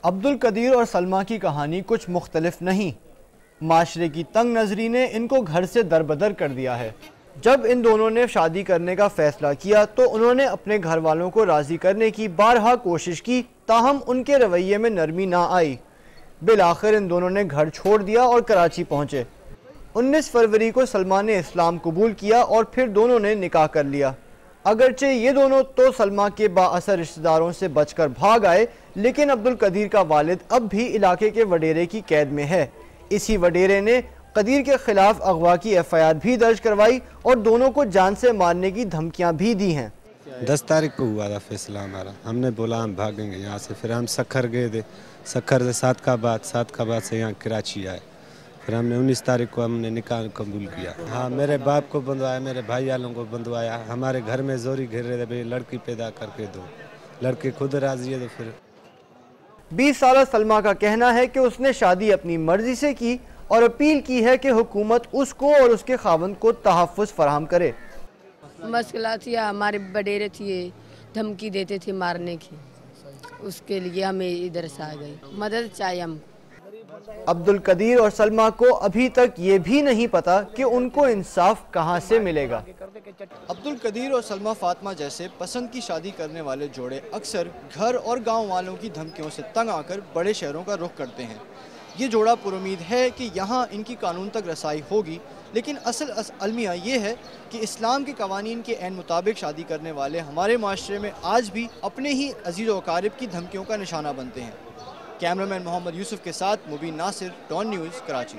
عبدالقدیر اور سلمیٰ کی کہانی کچھ مختلف نہیں۔ معاشرے کی تنگ نظری نے ان کو گھر سے دربدر کر دیا ہے۔ جب ان دونوں نے شادی کرنے کا فیصلہ کیا تو انہوں نے اپنے گھر والوں کو راضی کرنے کی بارہا کوشش کی، تاہم ان کے رویے میں نرمی نہ آئی۔ بالآخر ان دونوں نے گھر چھوڑ دیا اور کراچی پہنچے۔ 19 فروری کو سلمیٰ نے اسلام قبول کیا اور پھر دونوں نے نکاح کر لیا۔ اگرچہ یہ دونوں تو سلمیٰ کے با اثر رشتہ داروں سے بچ کر بھاگ آئے، لیکن عبدالقدیر کا والد اب بھی علاقے کے وڈیرے کی قید میں ہے۔ اسی وڈیرے نے قدیر کے خلاف اغوا کی FIR بھی درج کروائی اور دونوں کو جان سے مارنے کی دھمکیاں بھی دی ہیں۔ 10 تاریخ کو ہوا تھا فیصلہ ہمارا، ہم نے بولا ہم بھاگیں گے یہاں سے، پھر ہم سکھر گئے تھے، سکھر سے صادقآباد سے یہاں کراچی آئے، پھر ہم نے 19 تاریخ کو ہم نے نکاح قبول کیا۔ ہاں میرے باپ کو بندوایا، میرے بھائی والوں کو بندوایا، ہمارے گھر میں زوری گھر رہے تھے بھئی لڑکی پیدا کر کے دو، لڑکی خود راضی ہے تو پھر 20 سالہ سلمیٰ کا کہنا ہے کہ اس نے شادی اپنی مرضی سے کی اور اپیل کی ہے کہ حکومت اس کو اور اس کے خاوند کو تحفظ فراہم کرے۔ مسئلہ تھی ہمارے وڈیرے تھے، دھمکی دیتے تھے مارنے کی، اس کے لیے ہمیں ادھر سے آ گئی، مدد چاہیے ہم کو۔ عبدالقدیر اور سلمیٰ کو ابھی تک یہ بھی نہیں پتا کہ ان کو انصاف کہاں سے ملے گا۔ عبدالقدیر اور سلمیٰ فاطمہ جیسے پسند کی شادی کرنے والے جوڑے اکثر گھر اور گاؤں والوں کی دھمکیوں سے تنگ آ کر بڑے شہروں کا رخ کرتے ہیں۔ یہ جوڑا پر امید ہے کہ یہاں ان کی قانون تک رسائی ہوگی، لیکن اصل المیہ یہ ہے کہ اسلام کے قوانین کے عین مطابق شادی کرنے والے ہمارے معاشرے میں آج بھی اپنے ہی عزیز و اقارب کی دھمکیوں کا نشانہ بنتے ہیں۔ کیمرامین محمد یوسف کے ساتھ مبین ناصر، ڈان نیوز، کراچی۔